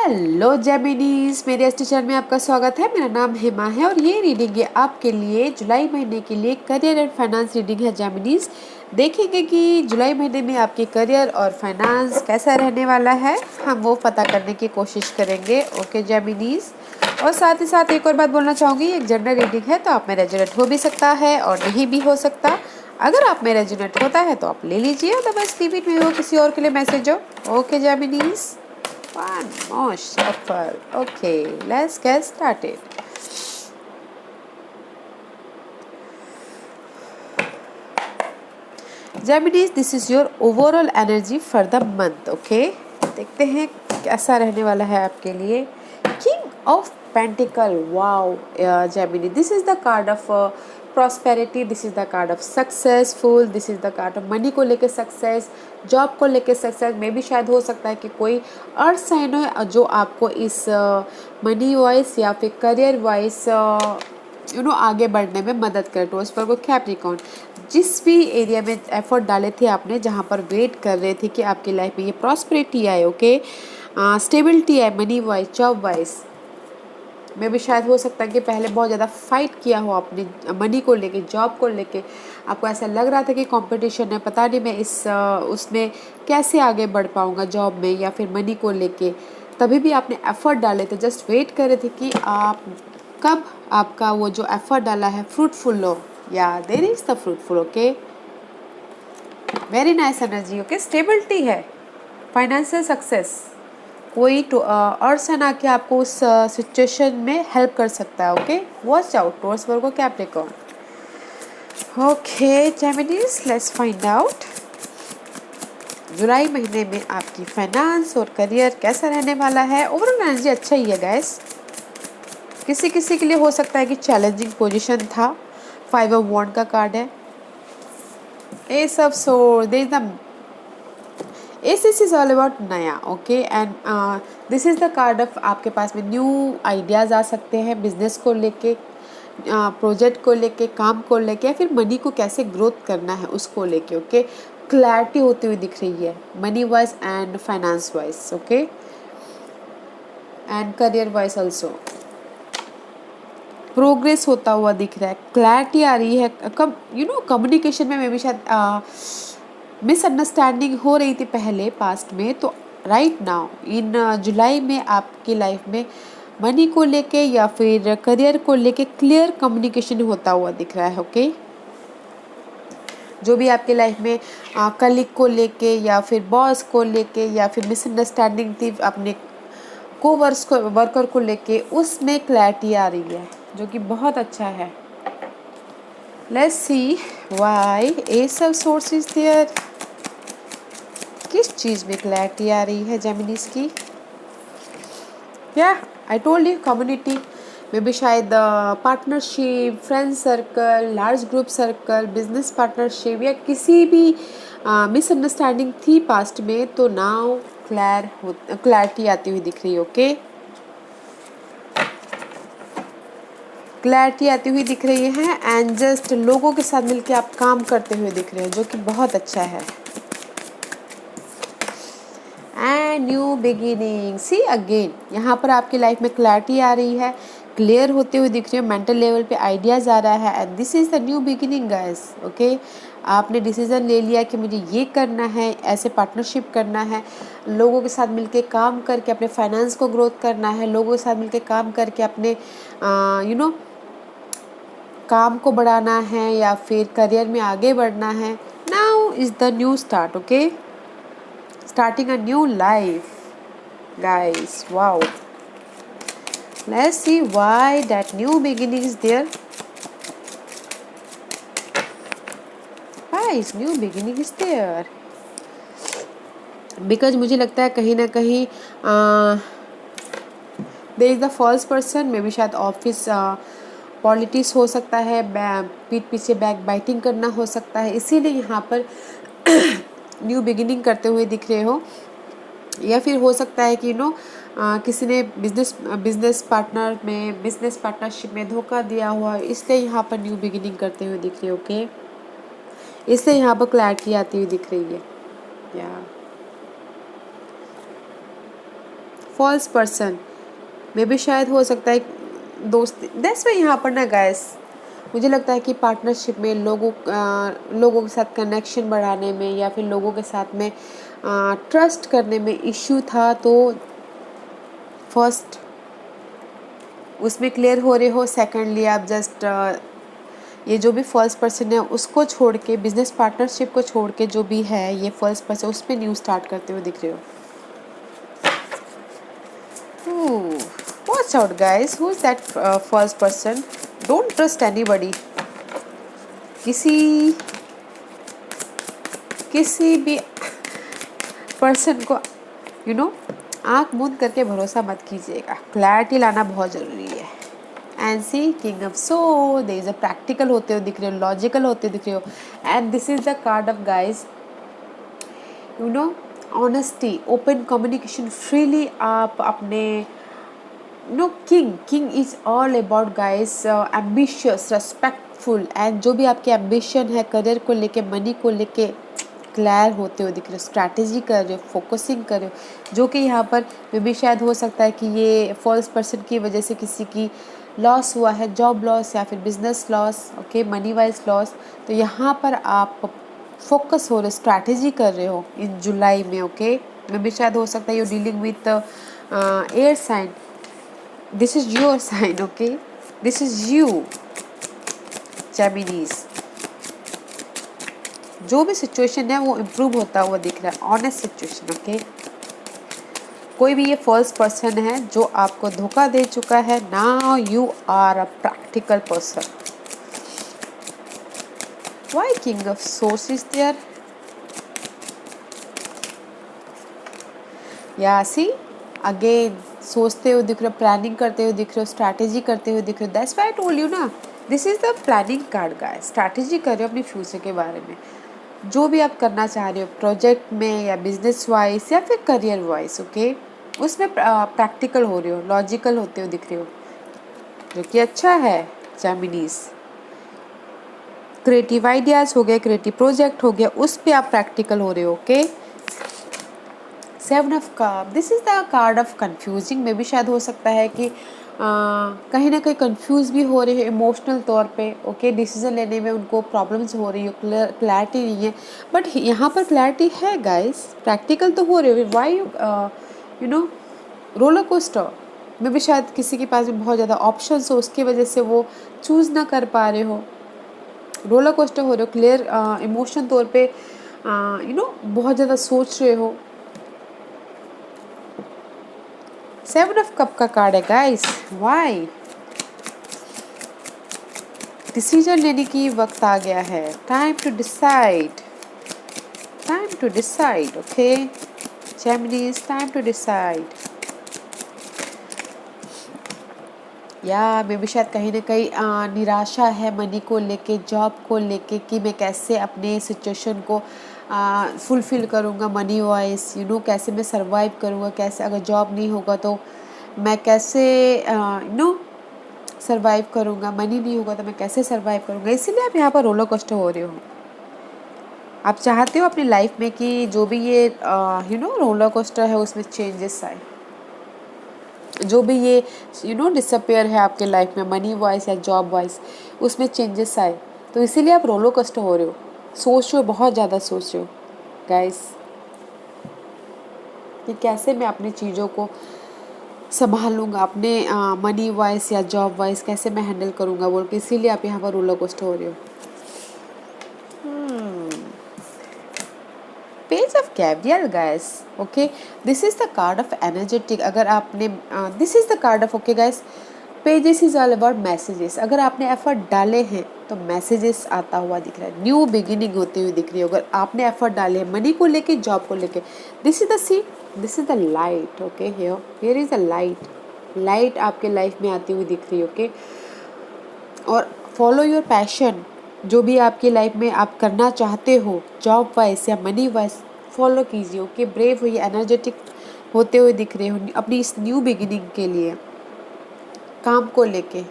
Hello जेमिनीज, मेरे S teacher में आपका स्वागत है। मेरा नाम हेमा है और ये रीडिंग है आपके लिए जुलाई महीने के लिए करियर एंड फाइनेंस रीडिंग है जेमिनीज। देखेंगे कि जुलाई महीने में आपके करियर और फाइनेंस कैसा रहने वाला है, हम वो पता करने की कोशिश करेंगे। ओके जेमिनीज, और साथ ही साथ एक और बात बोलना चाहूँगी, एक जनरल रीडिंग है तो आप में रेजोनेट हो भी सकता है और नहीं भी हो सकता। अगर आप में रेजोनेट होता है तो आप ले लीजिए, अदरवाइज लीव इट में वो किसी और के लिए मैसेज हो। Okay Geminis, one more shuffle. Okay, let's get started. Geminis, this is your overall energy for the month. Okay, देखते हैं कैसा रहने वाला है आपके लिए। King of Pentacle. Wow, Gemini. This is the card of prosperity. This is the card of successful. This is the card of money को लेके सक्सेस, जॉब को लेके सक्सेस में भी शायद हो सकता है कि कोई अर्थ साइन हो जो आपको इस मनी वाइज या फिर करियर वाइज आगे बढ़ने में मदद करे। तो उस पर को कैप्रिकॉर्न, जिस भी एरिया में एफर्ट डाले थे आपने, जहाँ पर वेट कर रहे थे कि आपकी लाइफ में ये प्रॉस्पेरिटी आए, ओके, स्टेबिलिटी आए मनी वाइज, जॉब वाइज में भी शायद हो सकता है कि पहले बहुत ज़्यादा फाइट किया हो आपने मनी को लेके, जॉब को लेके। आपको ऐसा लग रहा था कि कंपटीशन है, पता नहीं मैं इस उसमें कैसे आगे बढ़ पाऊँगा जॉब में या फिर मनी को लेके। तभी भी आपने एफर्ट डाले थे, जस्ट वेट कर रहे थे कि आप कब आपका वो जो एफर्ट डाला है फ्रूटफुल हो। या there is the fruitful. Okay, very nice energy. Okay, stability है, फाइनेंशियल सक्सेस, कोई तो अर्सन आके आपको उस सिचुएशन में हेल्प कर सकता है। Okay, watch out towards Virgo Capricorn. Okay Geminis, let's find out जुलाई महीने में आपकी फाइनेंस और करियर कैसा रहने वाला है। ओवरऑल एनर्जी अच्छा ही है गाइस। किसी किसी के लिए हो सकता है कि चैलेंजिंग पोजीशन था। 5 ऑफ वॉन्ड का कार्ड है। Ace of sword, there is the ace is all about नया। Okay, and this is the card of आपके पास में न्यू आइडियाज़ आ सकते हैं बिजनेस को लेके, प्रोजेक्ट को लेके, काम को लेके, या फिर मनी को कैसे ग्रोथ करना है उसको लेके। ओके, क्लैरिटी होती हुई दिख रही है money wise and finance wise. Okay, and career wise also progress होता हुआ दिख रहा है, क्लैरिटी आ रही है। कब कम्युनिकेशन में भी शायद मिसअंडरस्टैंडिंग हो रही थी पहले पास्ट में, तो राइट नाउ इन जुलाई में आपकी लाइफ में मनी को लेके या फिर करियर को लेके क्लियर कम्युनिकेशन होता हुआ दिख रहा है। ओके, जो भी आपके लाइफ में कलीग को लेके या फिर बॉस को लेके या फिर मिसअंडरस्टैंडिंग थी अपने वर्कर को लेके, उसमें क्लैरिटी आ रही है, जो कि बहुत अच्छा है। Let's see why ace of swords is there. किस चीज़ में क्लैरिटी आ रही है जेमिनीज की? या आई टोल्ड यू, कम्युनिटी में भी शायद partnership, friend circle, large group circle, business partnership, या किसी भी मिसअंडरस्टैंडिंग थी पास्ट में, तो नाउ क्लैरिटी आती हुई दिख रही है। ओके, क्लैरिटी आती हुई दिख रही है एंड जस्ट लोगों के साथ मिलके आप काम करते हुए दिख रहे हैं, जो कि बहुत अच्छा है। And new beginning, see again यहाँ पर आपकी लाइफ में क्लैरिटी आ रही है, क्लियर होते हुए दिख रही है, मेंटल लेवल पे आइडियाज़ आ रहा है and this is the new beginning guys. Okay, आपने डिसीजन ले लिया कि मुझे ये करना है, ऐसे पार्टनरशिप करना है, लोगों के साथ मिलके काम करके अपने फाइनेंस को ग्रोथ करना है, लोगों के साथ मिलके काम करके अपने काम को बढ़ाना है या फिर करियर में आगे बढ़ना है। Now is the new start. Okay, starting a new life guys. Wow, let's see why that new beginning is there. Why is new beginning is there? Because मुझे लगता है कहीं ना कहीं there is the false person, may be शायद office politics हो सकता है, पीठ पीछे बैक बाइटिंग करना हो सकता है, इसीलिए यहाँ पर न्यू बिगिनिंग करते हुए दिख रहे हो। या फिर हो सकता है कि किसी ने बिजनेस पार्टनरशिप में धोखा दिया हुआ है, इसलिए यहाँ पर न्यू बिगिनिंग करते हुए दिख रही है। ओके, इसलिए यहाँ पर क्लैरिटी आती हुई दिख रही है। या फॉल्स पर्सन में भी शायद हो सकता है दोस्ती। दैट्स वाई यहाँ पर ना गाइस मुझे लगता है कि पार्टनरशिप में लोगों के साथ कनेक्शन बढ़ाने में या फिर लोगों के साथ में ट्रस्ट करने में इश्यू था, तो फर्स्ट उसमें क्लियर हो रहे हो। सेकेंडली आप जस्ट ये जो भी फर्स्ट पर्सन है उसको छोड़ के, बिजनेस पार्टनरशिप को छोड़ के जो भी है ये फर्स्ट पर्सन, उस पर न्यू स्टार्ट करते हुए दिख रहे हो। Watch out guys, who is that first person? Don't trust anybody. किसी भी पर्सन को आँख मूंद करके भरोसा मत कीजिएगा। क्लैरिटी लाना बहुत ज़रूरी है। And see king of so they is a practical होते हुए दिख रहे हो, लॉजिकल होते हुए दिख रहे हो। And this is the card of guys honesty, open communication, freely आप अपने king is all about guys ambitious, respectful, and जो भी आपके एम्बिशन है करियर को लेके, मनी को लेके क्लियर होते हुए दिख रहे हो, स्ट्रैटेजी कर रहे हो, फोकसिंग कर रहे हो, जो कि यहाँ पर मे भी शायद हो सकता है कि ये फॉल्स पर्सन की वजह से किसी की लॉस हुआ है, जॉब लॉस या फिर business loss, okay, money wise loss. तो यहाँ पर आप फोकस हो रहे, स्ट्रैटेजी कर रहे हो इन जुलाई में, ओके। मे भी शायद हो सकता है you dealing with air sign, this is your sign, okay, this is you Geminis. जो भी सिचुएशन है वो इम्प्रूव होता हुआ दिख रहा है, ऑनेस्ट सिचुएशन, ओके। कोई भी ये फर्स्ट पर्सन है जो आपको धोखा दे चुका है, now you are a practical person. Why king of swords is there? या सी अगेन सोचते हुए दिख रहे हो, प्लानिंग करते हुए दिख रहे हो, स्ट्रैटेजी करते हुए दिख रहे हो। That's why I told you ना, this is the planning card guys. Strategy कर रहे हो अपनी फ्यूचर के बारे में, जो भी आप करना चाह रहे हो प्रोजेक्ट में या बिजनेस वाइज या फिर करियर वाइज, ओके, उसमें प्रैक्टिकल हो रहे हो, लॉजिकल होते हुए दिख रहे हो, जो कि अच्छा है। जेमिनीज क्रिएटिव आइडियाज हो गए, क्रिएटिव प्रोजेक्ट हो गया, उस पर आप प्रैक्टिकल हो रहे हो, okay. Seven of cup, this is the card of confusing. में भी शायद हो सकता है कि कहीं ना कहीं कंफ्यूज भी हो रहे हैं इमोशनल तौर पे, ओके। डिसीजन लेने में उनको प्रॉब्लम्स हो रही हो, क्लैरिटी नहीं है, बट यहाँ पर क्लैरिटी है गाइस, प्रैक्टिकल तो हो रहे हो। Why you know roller coaster में भी शायद किसी के पास में बहुत ज़्यादा ऑप्शंस हो, उसकी वजह से वो चूज़ ना कर पा रहे हो, रोलर कोस्टर हो रहे हो, क्लियर इमोशन तौर पे बहुत ज़्यादा सोच रहे हो। सेवन ऑफ कप का कार्ड है गाइस। वाई डिसीजन लेने की वक्त आ गया है, time to decide, time to decide, okay Geminis, time to decide. या मे भी शायद कहीं ना कहीं निराशा है मनी को लेके, जॉब को लेके, कि मैं कैसे अपने सिचुएशन को फुलफिल करूँगा मनी वाइज, कैसे मैं सरवाइव करूँगा, कैसे अगर जॉब नहीं होगा तो मैं कैसे सरवाइव करूँगा, मनी नहीं होगा तो मैं कैसे सरवाइव करूँगा। इसीलिए आप यहाँ पर रोलर कोस्टर हो रहे हो। आप चाहते हो अपनी लाइफ में कि जो भी ये रोलर कोस्टर है उसमें चेंजेस आए, जो भी ये डिसअपियर है आपके लाइफ में मनी वाइज या जॉब वाइज, उसमें चेंजेस आए। तो इसीलिए आप रोलर कोस्टर हो रहे हो, सोच रहे हो, बहुत ज़्यादा सोच रहे हो गाइस कि कैसे मैं अपनी चीज़ों को संभालूंगा, अपने मनी वाइज या जॉब वाइज कैसे मैं हैंडल करूंगा बोल के, इसीलिए आप यहाँ पर रोलर कोस्टर हो रहे हो। Page of caviar guys, okay, this is the card of energetic. अगर आपने this is the card of, okay guys, pages is all about messages. अगर आपने एफर्ट डाले हैं तो मैसेजेस आता हुआ दिख रहा है, न्यू बिगिनिंग होती हुई दिख रही है। अगर आपने एफर्ट डाले हैं मनी को लेके, जॉब को लेके, this is the sea, this is the light, okay, here is the light, light आपके लाइफ में आती हुई दिख रही है, ओके। और फॉलो योर पैशन, जो भी आपकी लाइफ में आप करना चाहते हो जॉब वाइज या मनी वाइज, फॉलो कीजिए, ओके। ब्रेव होइए, एनर्जेटिक होते हुए दिख रहे हो अपनी इस न्यू बिगिनिंग के लिए, काम को लेके,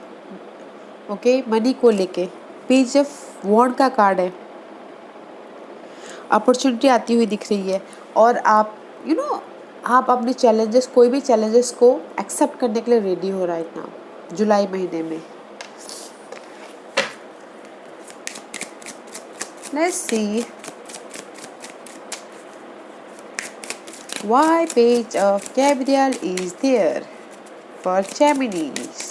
ओके, मनी को लेके। पेज ऑफ वॉन्ड का कार्ड है, अपॉर्चुनिटी आती हुई दिख रही है, और आप आप अपने चैलेंजेस, कोई भी चैलेंजेस को एक्सेप्ट करने के लिए रेडी हो राइट नाउ जुलाई महीने में। Let's see why page of Gabriel is there for Geminis.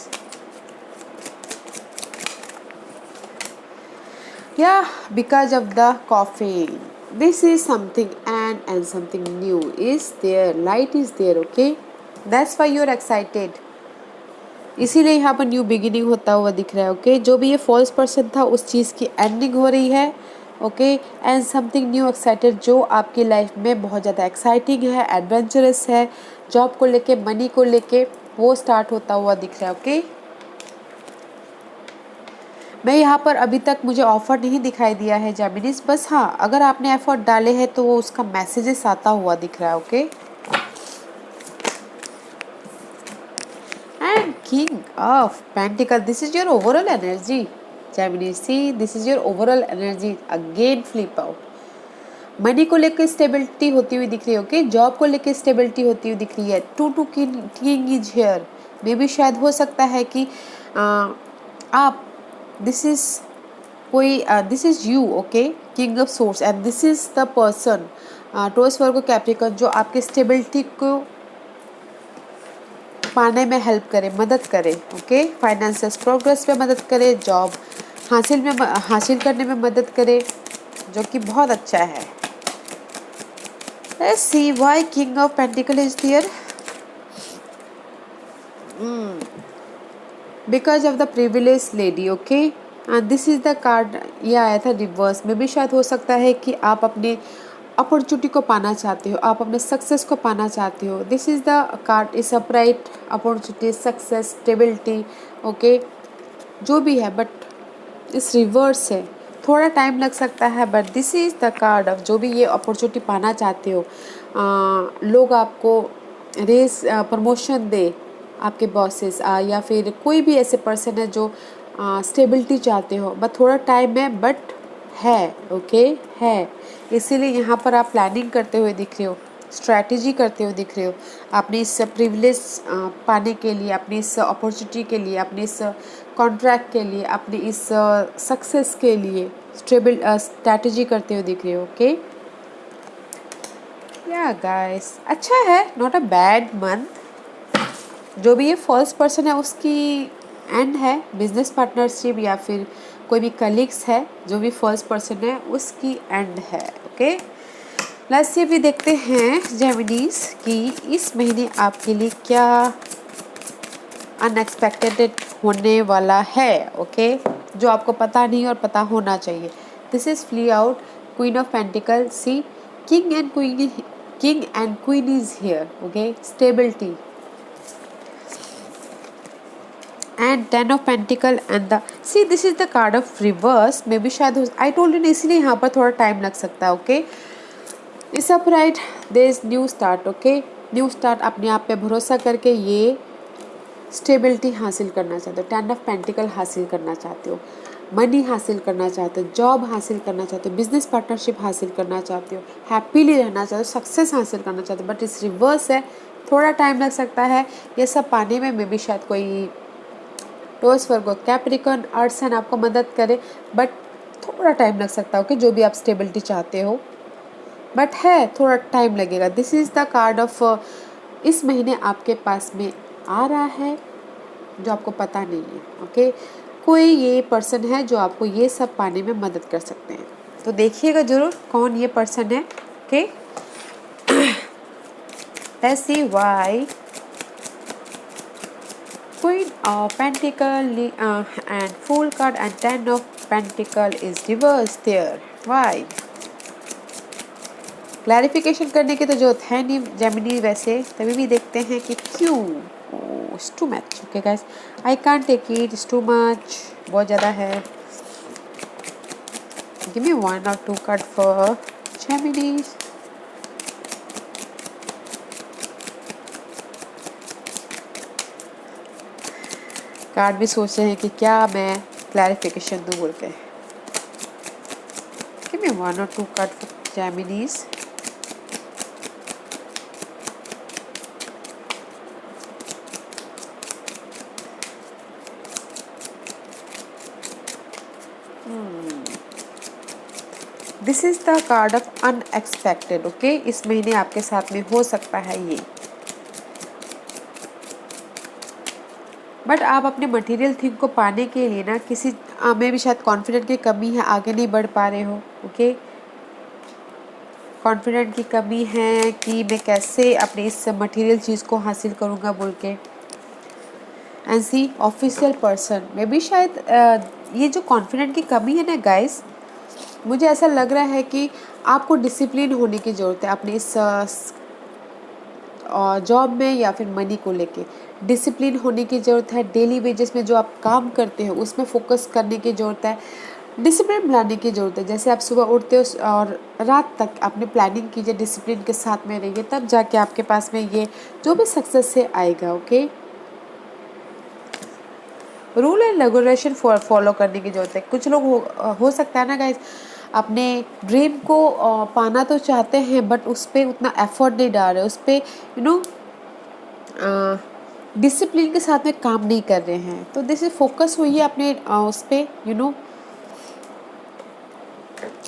Yeah, because of the caffeine. This is something and something new is there. Light is there, okay? That's why you're excited. इसीलिए यहाँ पर new beginning होता हुआ दिख रहा है, okay? जो भी ये फॉल्स पर्सन था उस चीज़ की एंडिंग हो रही है, okay? And something new excited जो आपकी लाइफ में बहुत ज़्यादा एक्साइटिंग है, एडवेंचरस है, जॉब को लेके, मनी को लेके, वो स्टार्ट होता हुआ दिख रहा है, ओके? मैं यहाँ पर अभी तक मुझे ऑफर नहीं दिखाई दिया है जेमिनीज, बस हाँ अगर आपने एफर्ट डाले हैं तो वो उसका मैसेजेस आता हुआ दिख रहा है, okay? And King of Pentacle, this is your overall energy. Gemini, see, this is your overall energy. Again flip out. Money को लेकर स्टेबिलिटी होती हुई दिख रही है, ओके? जॉब को लेकर स्टेबिलिटी होती हुई दिख रही है। Two king is here. मे भी शायद हो सकता है कि आप दिस इज कोई this is you, okay? King of source and this is the person Taurus Virgo Capricorn जो आपके स्टेबिलिटी को पाने में हेल्प करे, मदद करे, ओके? फाइनेंशियल प्रोग्रेस में मदद करे, जॉब हासिल करने में मदद करे, जो कि बहुत अच्छा है। Let's see why King of Pentacle is there. Because of the privileged lady, okay? And this is the card, ये आया था रिवर्स में भी। शायद हो सकता है कि आप अपने अपॉर्चुनिटी को पाना चाहते हो, आप अपने सक्सेस को पाना चाहते हो। This is the card is upright, opportunity, success, stability, okay? जो भी है बट इस रिवर्स है, थोड़ा टाइम लग सकता है, but this is the card of जो भी ये अपॉर्चुनिटी पाना चाहते हो। लोग आपको रेस प्रमोशन दे, आपके बॉसेस या फिर कोई भी ऐसे पर्सन है जो स्टेबिलिटी चाहते हो, बट थोड़ा टाइम है, बट है, ओके? है, इसीलिए यहाँ पर आप प्लानिंग करते हुए दिख रहे हो, स्ट्रैटेजी करते हुए दिख रहे हो, अपनी इस प्रिविलेज पाने के लिए, अपनी इस अपॉर्चुनिटी के लिए, अपनी इस कॉन्ट्रैक्ट के लिए, अपनी इस सक्सेस के लिए स्ट्रैटेजी करते हुए दिख रहे हो, ओके? या गाइस, अच्छा है, नॉट अ बैड मंथ। जो भी ये फर्स्ट पर्सन है उसकी एंड है, बिजनेस पार्टनरशिप या फिर कोई भी कलीग्स है, जो भी फर्स्ट पर्सन है उसकी एंड है, ओके? लेट्स सी, भी देखते हैं जेमिनीज कि इस महीने आपके लिए क्या अनएक्सपेक्टेड होने वाला है, ओके? जो आपको पता नहीं और पता होना चाहिए। This is flee out, queen of pentacle, see, king and queen is here, okay? Stability and 10 of pentacle and the see this is the card of reverse। मे भी शायद I told you इसलिए यहाँ पर थोड़ा टाइम लग सकता है, okay? इस upright there is new start, okay? New start, अपने आप पे भरोसा करके ये स्टेबिलिटी हासिल करना चाहते हो, 10 ऑफ पेंटिकल हासिल करना चाहते हो, मनी हासिल करना चाहते हो, जॉब हासिल करना चाहते हो, बिजनेस पार्टनरशिप हासिल करना चाहते हो, हैप्पीली रहना चाहते हो, सक्सेस हासिल करना चाहते हो, बट इस रिवर्स है, थोड़ा टाइम लग सकता है ये सब पाने में। मे भी शायद कोई Taurus Virgo Capricorn earth sign आपको मदद करे, बट थोड़ा टाइम लग सकता है, ओके? जो भी आप स्टेबिलिटी चाहते हो, बट है, थोड़ा टाइम लगेगा। This is the card of इस महीने आपके पास में आ रहा है जो आपको पता नहीं है, ओके? कोई ये पर्सन है जो आपको ये सब पाने में मदद कर सकते हैं, तो देखिएगा ज़रूर कौन ये पर्सन है, okay? Let's see why Queen of Pentacle and Fool card and 10 of Pentacle is reversed there. Why? Clarification करने की तो जरूरत है नहीं जेमिनी, वैसे तभी भी देखते हैं कि क्यों। It's too much, okay guys, I can't take it, it's too much, बहुत ज़्यादा है। Give me 1 or 2 card for Gemini. Card भी सोच रहे हैं कि क्या मैं क्लैरिफिकेशन दूँ बोल के। Give me 1 or 2 card for Geminis. This is the card of unexpected. Okay, इस महीने आपके साथ में हो सकता है ये, बट आप अपने मटेरियल थिंग को पाने के लिए ना किसी में भी शायद कॉन्फिडेंट की कमी है, आगे नहीं बढ़ पा रहे हो। ओके, कॉन्फिडेंट की कमी है कि मैं कैसे अपने इस मटेरियल चीज़ को हासिल करूँगा बोल के। एंड सी ऑफिशियल पर्सन में भी शायद ये जो कॉन्फिडेंट की कमी है ना गाइस, मुझे ऐसा लग रहा है कि आपको डिसिप्लिन होने की ज़रूरत है अपने इस जॉब में या फिर मनी को लेके। डिसिप्लिन होने की ज़रूरत है, डेली वेजेस में जो आप काम करते हो उसमें फोकस करने की ज़रूरत है, डिसिप्लिन बनाने की ज़रूरत है। जैसे आप सुबह उठते हो और रात तक अपनी प्लानिंग कीजिए, डिसिप्लिन के साथ में रहिए, तब जाके आपके पास में ये जो भी सक्सेस से आएगा। Okay, rule and regulation follow करने की ज़रूरत है। कुछ लोग हो सकता है ना गाइस, अपने ड्रीम को पाना तो चाहते हैं बट उस पर उतना एफर्ट नहीं डाल रहे, उस पर डिसिप्लिन के साथ में काम नहीं कर रहे हैं। तो दिस इज फोकस हुई है अपने उस पर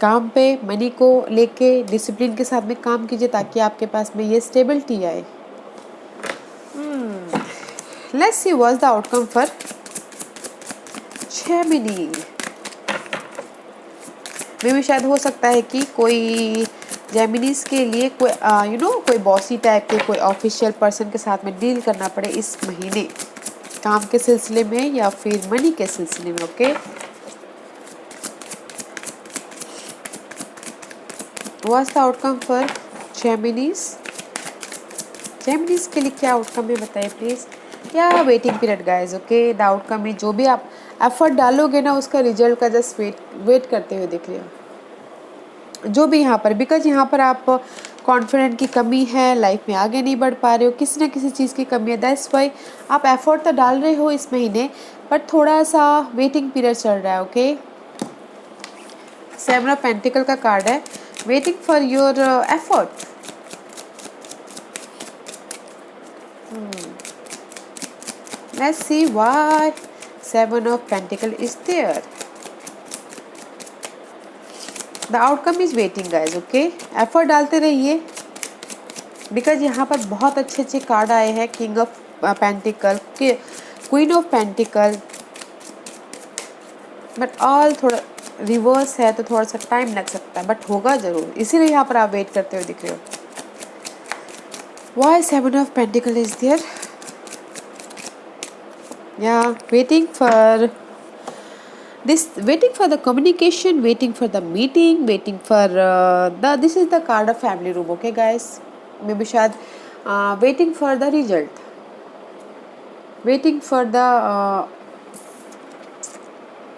काम पे, मनी को लेके डिसिप्लिन के साथ में काम कीजिए ताकि आपके पास में ये स्टेबिलिटी आए। Let's see what's the outcome for Gemini. में भी शायद हो सकता है कि कोई जेमिनीज के लिए कोई कोई बॉसी टाइप के कोई ऑफिशियल पर्सन के साथ में डील करना पड़े इस महीने, काम के सिलसिले में या फिर मनी के सिलसिले में। Okay, what's the outcome for Geminis. Geminis के लिए क्या आउटकम है बताइए प्लीज। या waiting period guys. Okay, the outcome है जो भी आप एफर्ट डालोगे ना उसका रिजल्ट का जस्ट वेट करते हुए दिख रहे हो जो भी यहाँ पर, बिकॉज यहाँ पर आप कॉन्फिडेंट की कमी है, लाइफ में आगे नहीं बढ़ पा रहे हो, किसी ना किसी चीज़ की कमी है, दैट्स वाई आप एफर्ट तो डाल रहे हो इस महीने बट थोड़ा सा वेटिंग पीरियड चल रहा है। ओके, सेवन ऑफ पेंटिकल का कार्ड है, waiting for your effort. Let's see why Seven of Pentacles is there. The outcome is waiting guys. Okay, effort डालते रहिए बिकॉज यहाँ पर बहुत अच्छे अच्छे कार्ड आए हैं, king of pentacle, queen of pentacle, but all थोड़ा रिवर्स है तो थोड़ा सा टाइम लग सकता है बट होगा ज़रूर, इसीलिए यहाँ पर आप वेट करते हुए दिख रहे हो। Why Seven of Pentacles is there? Yeah, waiting for this, waiting for the communication, waiting for the meeting, waiting for this is the card of family room. Okay guys, maybe शायद waiting for the result, waiting for the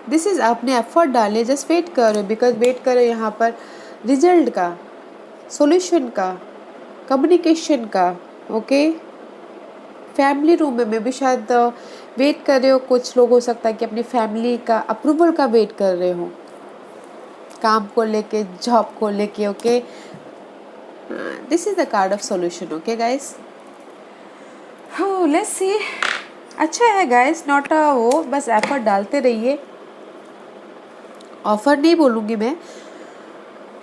this is आपने effort डाले, just wait करो because wait करो यहाँ पर result का, solution का, communication का। ओके, फैमिली रूम में भी शायद वेट कर रहे हो, कुछ लोग हो सकता है कि अपनी फैमिली का अप्रूवल का वेट कर रहे हो, काम को लेके, जॉब को लेके। Okay, this is the card of solution. Okay guys, let's see. अच्छा है गाइस, नॉट वो, बस एफर्ट डालते रहिए, ऑफर नहीं बोलूँगी मैं,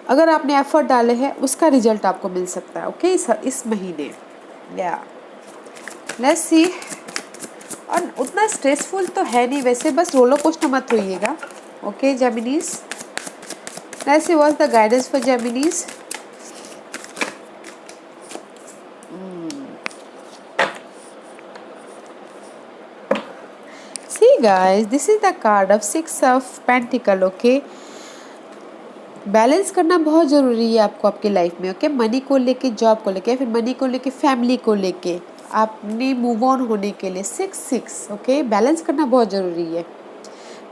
अगर आपने एफर्ट डाले हैं उसका रिजल्ट आपको मिल सकता है। ओके, इस महीने। या लेट्स सी। और उतना स्ट्रेसफुल तो है नहीं वैसे, बस रोलर कोस्टर मत होइएगा। Okay Geminis, let's see what's the guidance for Geminis. See guys, this is the card of six of pentacle. Okay, balance करना बहुत ज़रूरी है आपको आपकी लाइफ में। ओके, मनी को लेके, जॉब को लेके, फिर मनी को लेके, फैमिली को लेके, आपने मूव ऑन होने के लिए 6-6। ओके, बैलेंस करना बहुत ज़रूरी है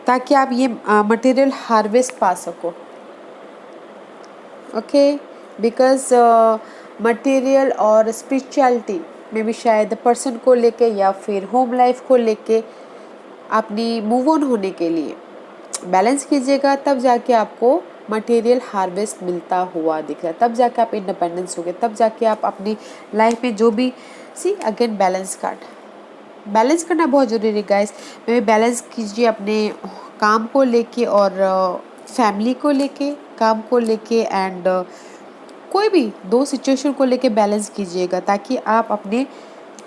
ताकि आप ये मटेरियल हार्वेस्ट पा सको। ओके, बिकॉज मटेरियल और स्पिरिचुअलिटी में भी शायद पर्सन को लेके या फिर होम लाइफ को लेके अपनी मूव ऑन होने के लिए बैलेंस कीजिएगा, तब जाके आपको मटेरियल हार्वेस्ट मिलता हुआ दिख रहा है, तब जाके आप इंडिपेंडेंस हो गए, तब जाके आप अपनी लाइफ में जो भी, see again balance card, balance करना बहुत ज़रूरी है गाइस। मैं बैलेंस कीजिए अपने काम को लेके और फैमिली को लेके, काम को लेके एंड कोई भी दो सिचुएशन को लेके बैलेंस कीजिएगा ताकि आप अपने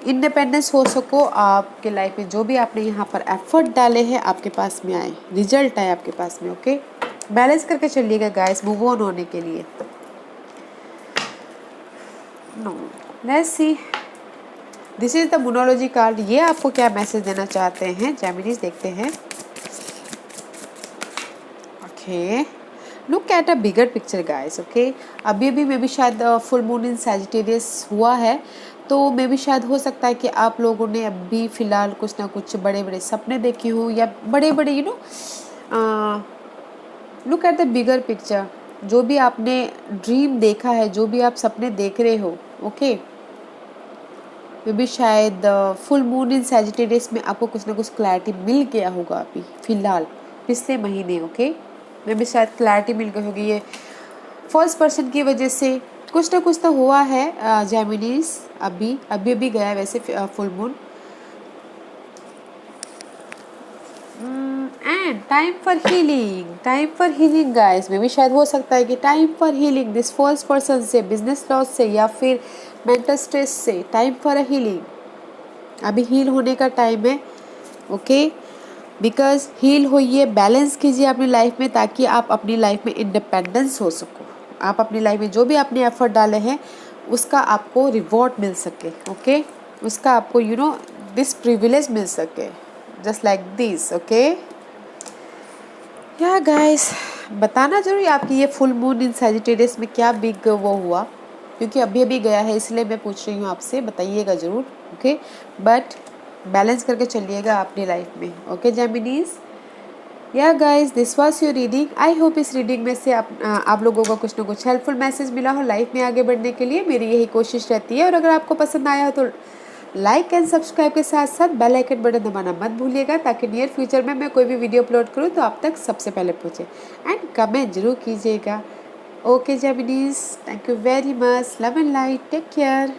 इंडिपेंडेंस हो सको। आपके लाइफ में जो भी आपने यहाँ पर एफर्ट डाले हैं आपके पास में आए, रिजल्ट आए आपके पास में। ओके, बैलेंस करके चलिएगा गाइस मूव ऑन होने के लिए। No, let's see, this is the monology card. ये आपको क्या मैसेज देना चाहते हैं जेमिनीज, देखते हैं। Okay, look at a bigger picture guys. Okay, अभी अभी मे भी शायद फुल मून इन सैजिटेरियस हुआ है, तो मे भी शायद हो सकता है कि आप लोगों ने अभी फ़िलहाल कुछ ना कुछ बड़े बड़े सपने देखे हों या बड़े बड़े look at the bigger picture. जो भी आपने ड्रीम देखा है, जो भी आप सपने देख रहे हो, ओके, मे भी शायद फुल मून इन सैजिटेरियस में आपको कुछ ना कुछ क्लैरिटी मिल गया होगा अभी फ़िलहाल पिछले महीने। ओके, मे भी शायद क्लैरिटी मिल गई होगी। ये फर्स्ट पर्सन की वजह से कुछ ना कुछ तो हुआ है जेमिनीज। अभी अभी अभी गया है वैसे full moon. And time for healing guys. मे भी शायद हो सकता है कि time for healing this first person से, बिजनेस लॉस से या फिर मेंटल स्ट्रेस से, टाइम फॉर अ हीलिंग। अभी हील होने का टाइम है। ओके, बिकॉज हील होइए, बैलेंस कीजिए अपनी लाइफ में ताकि आप अपनी लाइफ में इंडिपेंडेंस हो सको। आप अपनी लाइफ में जो भी आपने एफर्ट डाले हैं उसका आपको रिवॉर्ड मिल सके। ओके, उसका आपको दिस प्रिविलेज मिल सके, जस्ट लाइक दिस। ओके या गाइस, बताना जरूर आपकी ये फुल मून इन सैजिटेरियस में क्या बिग वो हुआ, क्योंकि अभी अभी गया है इसलिए मैं पूछ रही हूँ आपसे, बताइएगा ज़रूर। ओके, बट बैलेंस करके चलिएगा अपनी लाइफ में। ओके जेमिनीज, या guys, this was your reading. I hope इस रीडिंग में से आप लोगों को कुछ ना कुछ हेल्पफुल मैसेज मिला हो लाइफ में आगे बढ़ने के लिए। मेरी यही कोशिश रहती है। और अगर आपको पसंद आया हो तो लाइक एंड सब्सक्राइब के साथ साथ बेल आइकन बटन दबाना मत भूलिएगा ताकि नियर फ्यूचर में मैं कोई भी वीडियो अपलोड करूँ तो आप तक सबसे पहले पहुँचे। एंड कमेंट जरूर कीजिएगा। Okay Geminis, thank you very much, love and light, take care.